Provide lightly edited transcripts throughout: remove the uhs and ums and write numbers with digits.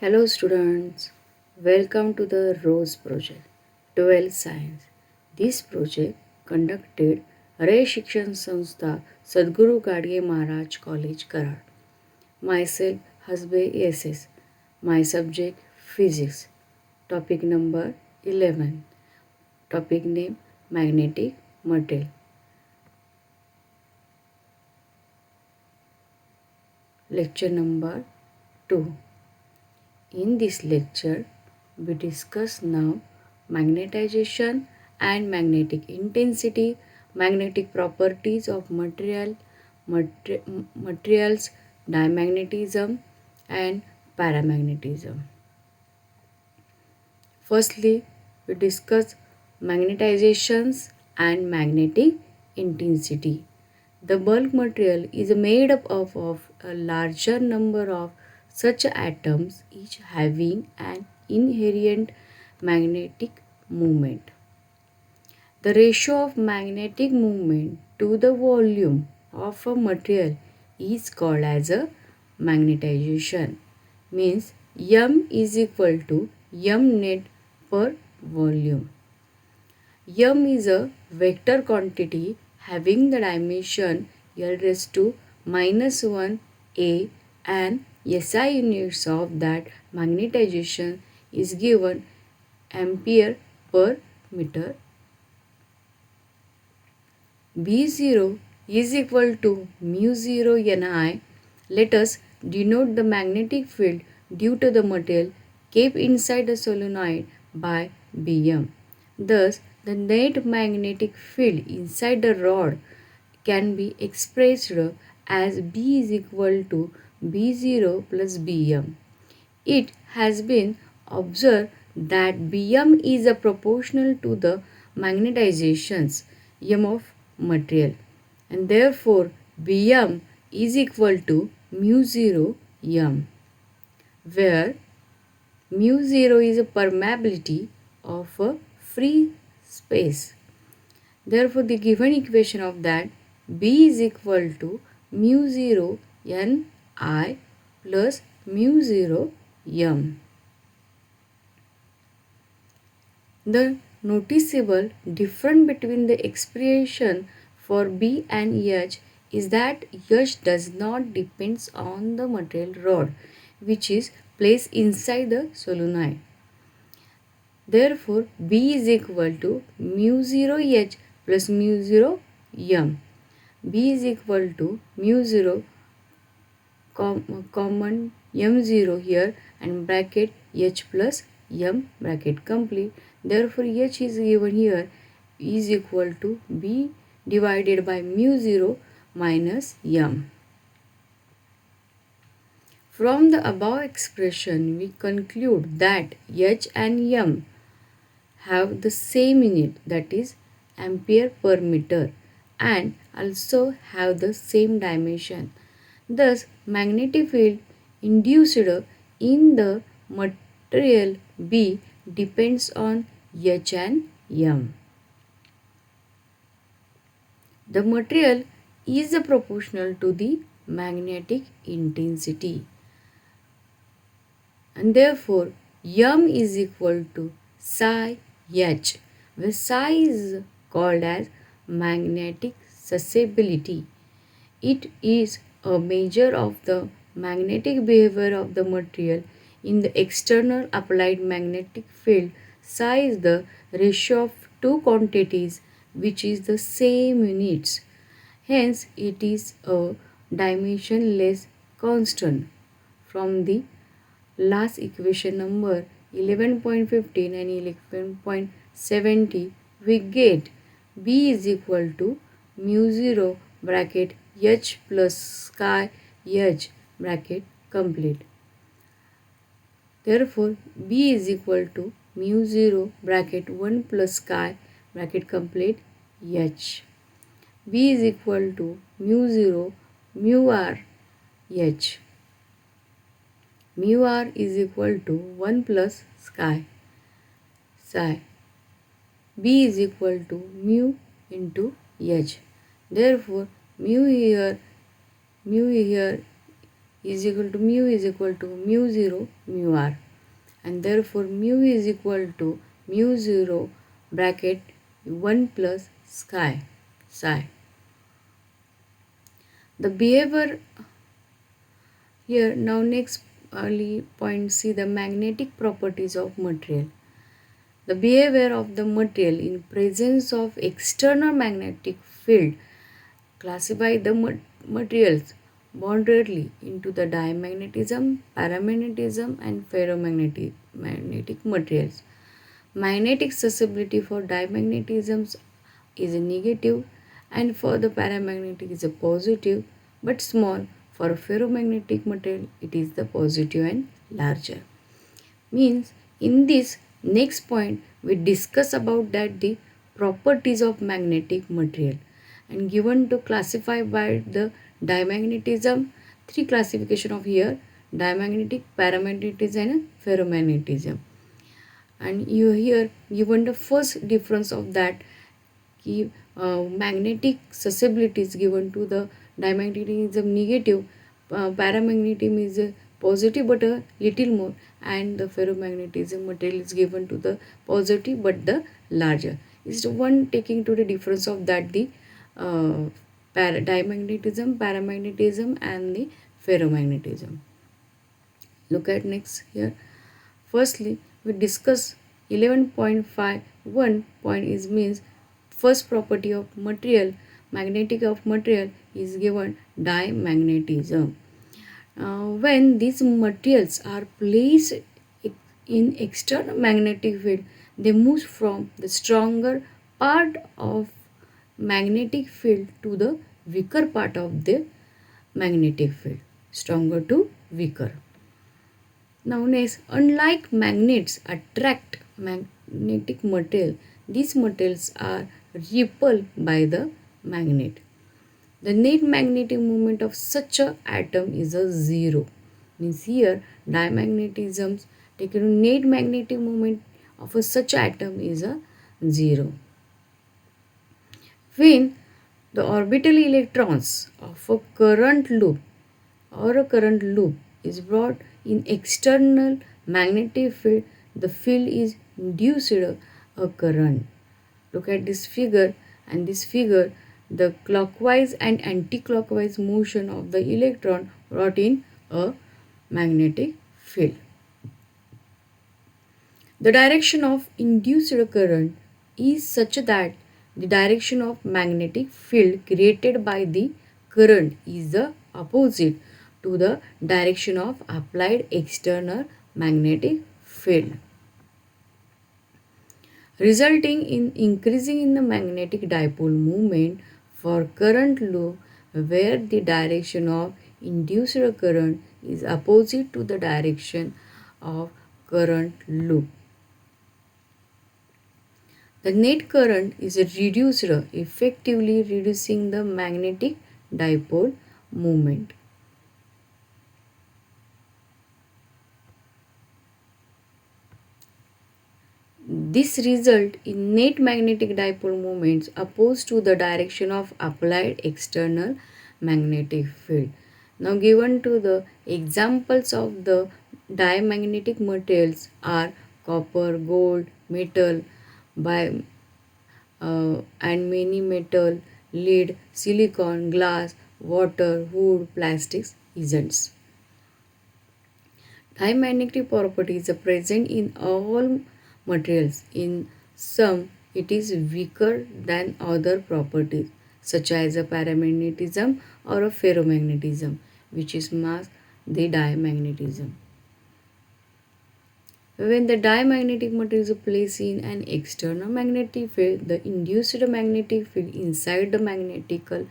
Hello students, welcome to the ROSE project, 12 Science. This project conducted Ray Shikshan Sanstha Sadguru Gadge Maharaj College Karad. Myself Hasbe SS. My subject Physics. Topic number 11. Topic name Magnetic Material. Lecture number 2. In this lecture, we discuss now magnetization and magnetic intensity, magnetic properties of materials, diamagnetism and paramagnetism. Firstly, we discuss magnetizations and magnetic intensity. The bulk material is made up of a larger number of such atoms, each having an inherent magnetic moment. The ratio of magnetic moment to the volume of a material is called as a magnetization. Means M is equal to M net per volume. M is a vector quantity having the dimension L raised to minus 1 A and SI units of that magnetization is given ampere per meter. B0 is equal to mu 0 Ni. Let us denote the magnetic field due to the material kept inside the solenoid by Bm. Thus, the net magnetic field inside the rod can be expressed as B is equal to B0 plus Bm. It has been observed that Bm is a proportional to the magnetizations M of material, and therefore Bm is equal to mu 0 M, where mu 0 is a permeability of a free space. Therefore, the given equation of that B is equal to mu 0 Ni plus mu 0 M. The noticeable difference between the expression for B and H is that H does not depend on the material rod which is placed inside the solenoid. Therefore, B is equal to mu 0 H plus mu 0 M. B is equal to mu 0 common M0 here and bracket H plus M bracket complete. Therefore, H is given here is equal to B divided by mu 0 minus M. From the above expression, we conclude that H and M have the same unit, that is ampere per meter, and also have the same dimension. Thus, magnetic field induced in the material B depends on H and M. The material is proportional to the magnetic intensity, and therefore M is equal to psi H, where psi is called as magnetic susceptibility. It is a measure of the magnetic behavior of the material in the external applied magnetic field. Psi is the ratio of two quantities which is the same units. Hence, it is a dimensionless constant. From the last equation number 11.15 and 11.70, we get B is equal to mu 0 bracket H plus chi H bracket complete. Therefore, B is equal to mu 0 bracket 1 plus chi bracket complete H. B is equal to mu 0 mu r H. Mu r is equal to 1 plus psi. B is equal to mu into H. Therefore, mu here is equal to mu 0 mu r, and therefore mu is equal to mu 0 bracket 1 plus psi. The behavior here, now next early point, see the magnetic properties of material. The behavior of the material in presence of external magnetic field classify the materials moderately into the diamagnetism, paramagnetism and ferromagnetic materials. Magnetic susceptibility for diamagnetisms is a negative, and for the paramagnetic is a positive but small. For a ferromagnetic material it is the positive and larger. Means in this next point we discuss about that the properties of magnetic material, and given to classify by the diamagnetism, three classification of here: diamagnetic, paramagnetism and ferromagnetism. And you here given the first difference of that magnetic susceptibility is given to the diamagnetism negative, paramagnetism is positive but a little more, and the ferromagnetism material is given to the positive but the larger. Is the one taking to the difference of that the diamagnetism, paramagnetism and the ferromagnetism. Look at next here. Firstly, we discuss 11.51 point is means first property of material, magnetic of material is given diamagnetism. When these materials are placed in external magnetic field, they move from the stronger part of magnetic field to the weaker part of the magnetic field, stronger to weaker. Now next, unlike magnets attract magnetic material, these materials are repelled by the magnet. The net magnetic moment of such a atom is a zero. Means here diamagnetism taken net magnetic moment of a such atom is a zero. When the orbital electrons of a current loop is brought in external magnetic field, the field is induced a current. Look at this figure, and this figure the clockwise and anti-clockwise motion of the electron brought in a magnetic field. The direction of induced current is such that the direction of magnetic field created by the current is the opposite to the direction of applied external magnetic field, resulting in increasing in the magnetic dipole moment for current loop where the direction of induced current is opposite to the direction of current loop. The net current is reduced, effectively reducing the magnetic dipole moment. This result in net magnetic dipole moments opposed to the direction of applied external magnetic field. Now given to the examples of the diamagnetic materials are copper, gold, metal, and many metal, lead, silicon, glass, water, wood, plastics, agents. Diamagnetic properties are present in all materials. In some, it is weaker than other properties, such as a paramagnetism or a ferromagnetism, which is mask the diamagnetism. When the diamagnetic material is placed in an external magnetic field, the induced magnetic field inside the magnetical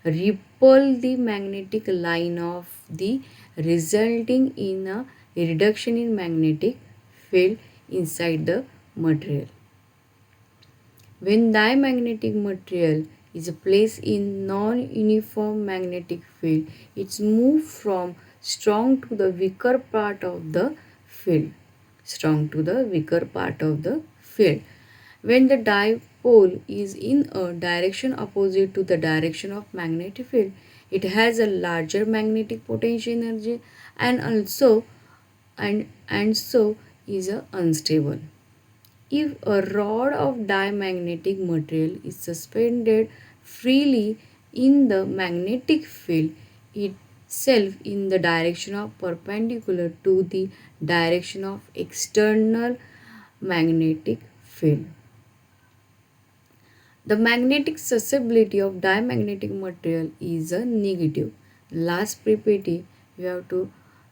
repel the magnetic line of the, resulting in a reduction in magnetic field inside the material. When diamagnetic material is placed in non-uniform magnetic field, it moves from strong to the weaker part of the field. When the dipole is in a direction opposite to the direction of magnetic field, It has a larger magnetic potential energy and also and so is unstable. If a rod of diamagnetic material is suspended freely in the magnetic field itself in the direction of perpendicular to the direction of external magnetic field, the magnetic susceptibility of diamagnetic material is a negative. Last PPT, you have to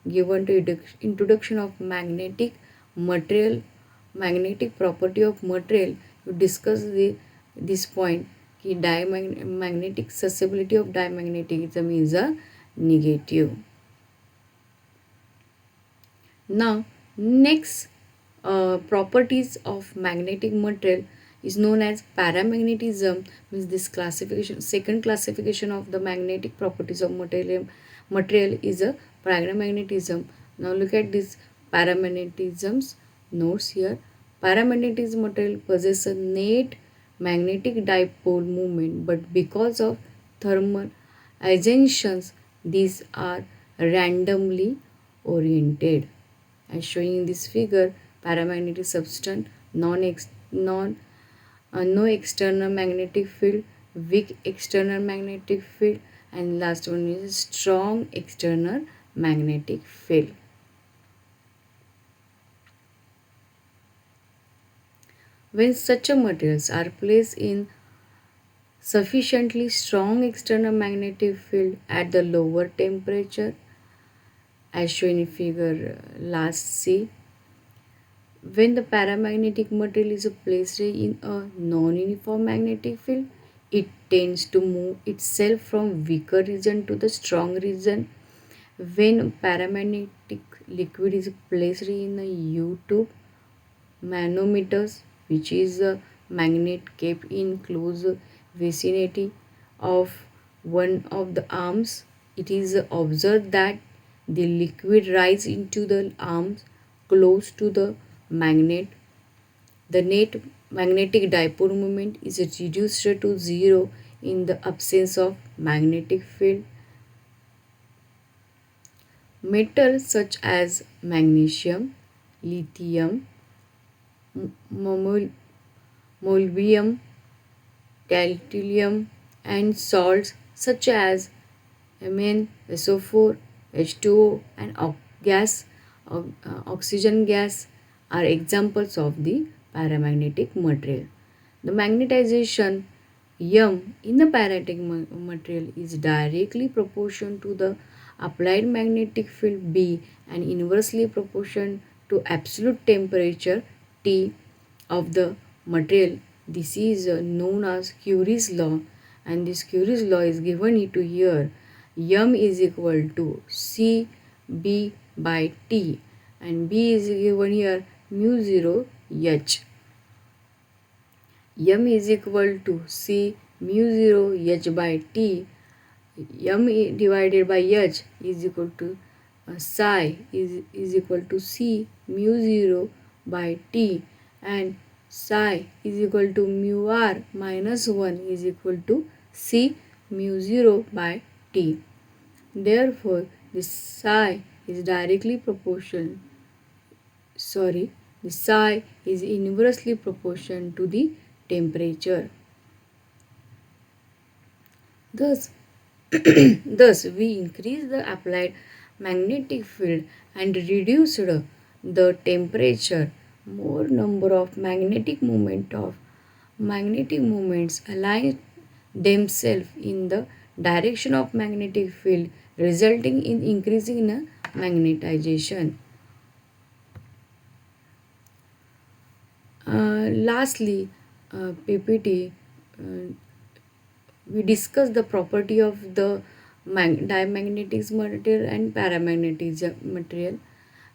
give an introduction of material, magnetic property of material. You discuss this point. कि magnetic susceptibility of diamagnetism is a negative. Now, next properties of magnetic material is known as paramagnetism. Means this classification, second classification of the magnetic properties of material is a paramagnetism. Now look at this paramagnetisms notes here. Paramagnetism material possess a net magnetic dipole moment, but because of thermal ascensions these are randomly oriented. As showing in this figure, paramagnetic substance, non no external magnetic field, weak external magnetic field, and last one is strong external magnetic field. When such a materials are placed in sufficiently strong external magnetic field at the lower temperature, as shown in figure last C, when the paramagnetic material is placed in a non-uniform magnetic field, it tends to move itself from weaker region to the strong region. When paramagnetic liquid is placed in a U-tube manometers, which is a magnet kept in close vicinity of one of the arms, it is observed that the liquid rises into the arms close to the magnet. The net magnetic dipole moment is reduced to zero in the absence of magnetic field. Metals such as magnesium, lithium, molybdenum, titanium, and salts such as Mn, SO4, H2O, and oxygen gas are examples of the paramagnetic material. The magnetization M in the paramagnetic material is directly proportional to the applied magnetic field B and inversely proportional to absolute temperature T of the material. This is known as Curie's law, and this Curie's law is given to here. M is equal to C B by T, and B is given here mu 0 H. M is equal to C mu 0 H by T. M divided by H is equal to psi is equal to C mu 0 by T, and psi is equal to mu r minus 1 is equal to C mu 0 by T. Therefore, this psi is directly proportional. The psi is inversely proportional to the temperature. Thus, thus we increase the applied magnetic field and reduced the temperature. More number of magnetic moments align themselves in the direction of magnetic field, resulting in increasing in magnetization. Lastly, PPT, we discuss the property of the diamagnetic material and paramagnetic material,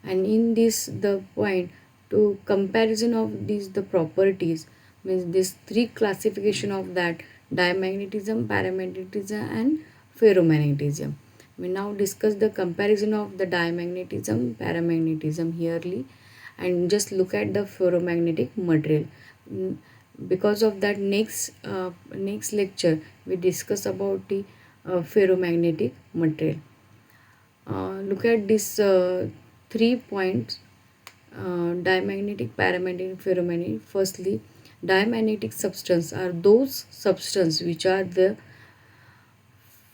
and in this the point to comparison of these the properties means this three classification of that diamagnetism, paramagnetism, and ferromagnetism. We now discuss the comparison of the diamagnetism, paramagnetism herely, and just look at the ferromagnetic material. Because of that, next lecture we discuss about the ferromagnetic material. Look at these 3 points: diamagnetic, paramagnetic, ferromagnetic. Firstly, diamagnetic substance are those substances which are the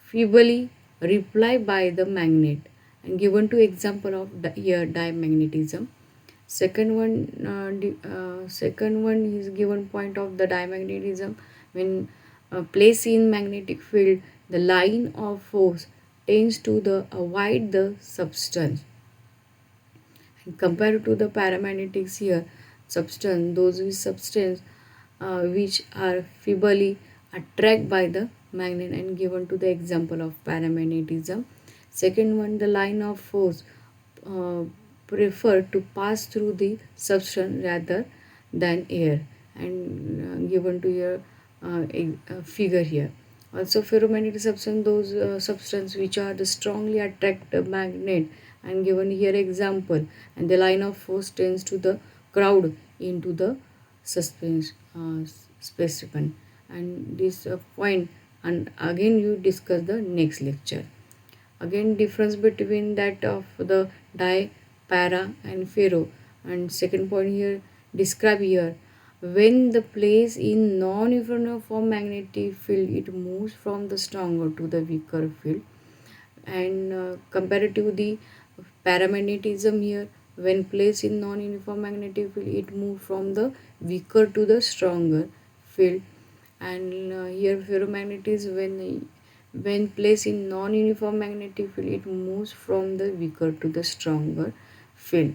feebly reply by the magnet, and given two example of here diamagnetism. Second one is given point of the diamagnetism. When placed in magnetic field, the line of force tends to the avoid the substance. And compared to the paramagnetic here, substance, those with substance which are feebly attracted by the magnet, and given to the example of paramagnetism. Second one, the line of force uh, prefer to pass through the substance rather than air, and given to your a figure here. Also ferromagnetic substance, those substance which are the strongly attract the magnet, and given here example, and the line of force tends to the crowd into the suspense specimen. And this point, and again you discuss the next lecture. Again difference between that of the di, para and ferro. And second point here, describe here, when the place in non-uniform magnetic field, it moves from the stronger to the weaker field. And compared to the paramagnetism here, when placed in non-uniform magnetic field, it moves from the weaker to the stronger field. And here ferromagnetism, when placed in non-uniform magnetic field, it moves from the weaker to the stronger field.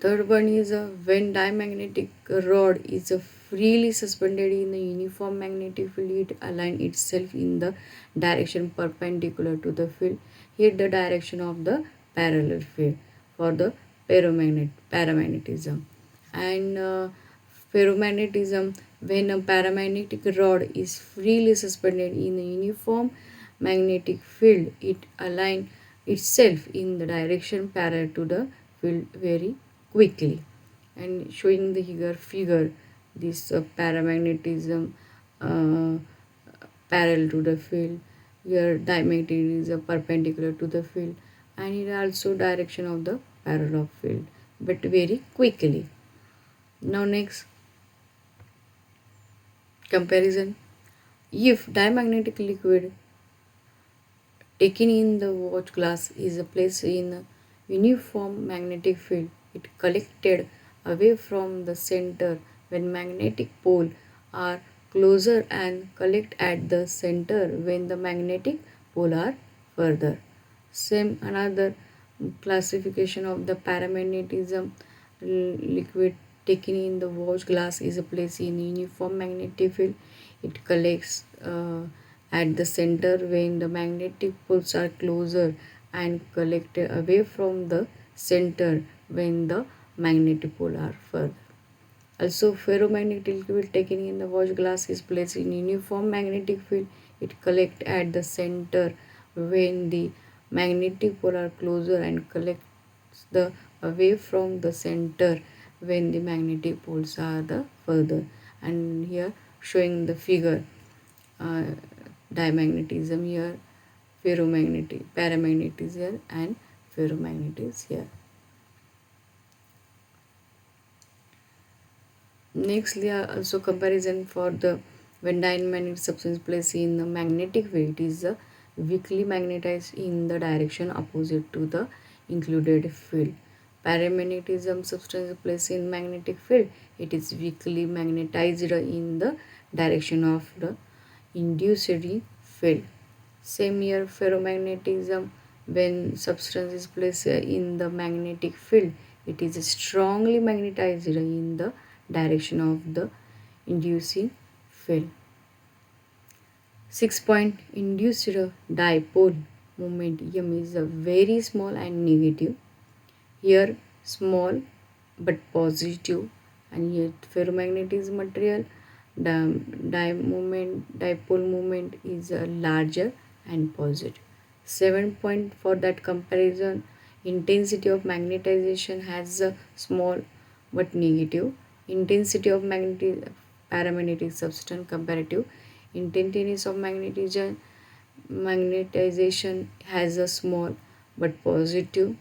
Third one is when diamagnetic rod is freely suspended in a uniform magnetic field, it aligns itself in the direction perpendicular to the field. Here the direction of the parallel field for the paramagnetism. And ferromagnetism, when a paramagnetic rod is freely suspended in a uniform magnetic field, it aligns itself in the direction parallel to the field very quickly. And showing the figure this paramagnetism uh, parallel to the field, here diamagnetism is perpendicular to the field, and it also direction of the parallel field, but very quickly. Now next comparison: if diamagnetic liquid taken in the watch glass is placed in a uniform magnetic field, it collected away from the center when magnetic pole are closer, and collect at the center when the magnetic pole are further. Same another classification of the paramagnetism: liquid taken in the watch glass is placed in uniform magnetic field. It collects at the center when the magnetic poles are closer, and collected away from the center when the magnetic pole are further. Also, ferromagnetic liquid taken in the watch glass is placed in uniform magnetic field. It collects at the center when the magnetic pole are closer, and collects the away from the center when the magnetic poles are the further. And here showing the figure, uh, diamagnetism here, ferromagnetic, paramagnetism here, and ferromagnetism here. Next, there are also comparison for the when diamagnetic substance placed in the magnetic field, it is weakly magnetized in the direction opposite to the included field. Paramagnetism substance placed in magnetic field, it is weakly magnetized in the direction of the induced field. Same here, ferromagnetism, when substance is placed in the magnetic field, it is strongly magnetized in the direction of the inducing field. 6 point: induced dipole moment M is a very small and negative. Here small but positive, and yet ferromagnetic material, dipole moment is larger and positive. 7 point for that comparison: intensity of magnetization has a small but negative. Intensity of magnetic paramagnetic substance comparative intensity of magnetization has a small but positive,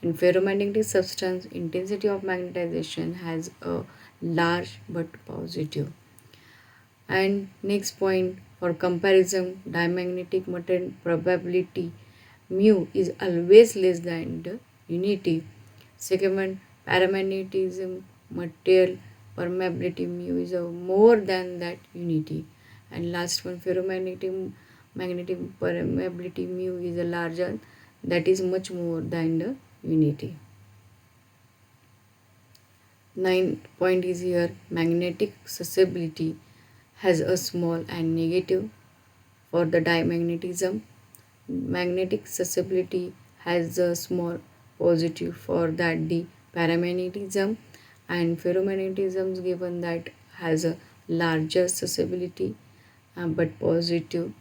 and ferromagnetic substance intensity of magnetization has a large but positive. And next point for comparison, diamagnetic material probability mu is always less than the unity. Second one, paramagnetism material permeability mu is more than that unity. And last one, magnetic permeability mu is a larger, that is much more than the unity. Ninth point is here, magnetic susceptibility has a small and negative. For the diamagnetism, magnetic susceptibility has a small positive. For that the paramagnetism, and ferromagnetism is given that has a larger susceptibility but positive.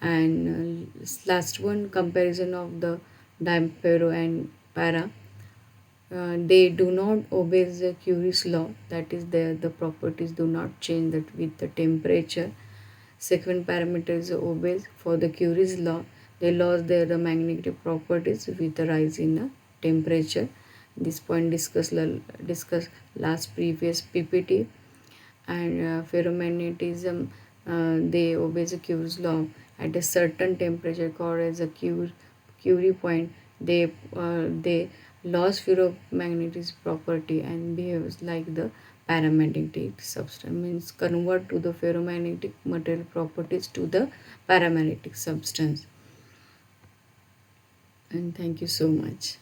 And last one, comparison of the diampero and para, they do not obey the Curie's law, that is the properties do not change that with the temperature. Second parameter is obeys for the Curie's law, they lost their the magnetic properties with the rise in temperature. This point discuss last previous PPT. And ferromagnetism, they obey the Curie's law at a certain temperature called as a Curie point. They lost ferromagnetic property and behaves like the paramagnetic substance, means convert to the ferromagnetic material properties to the paramagnetic substance. And thank you so much.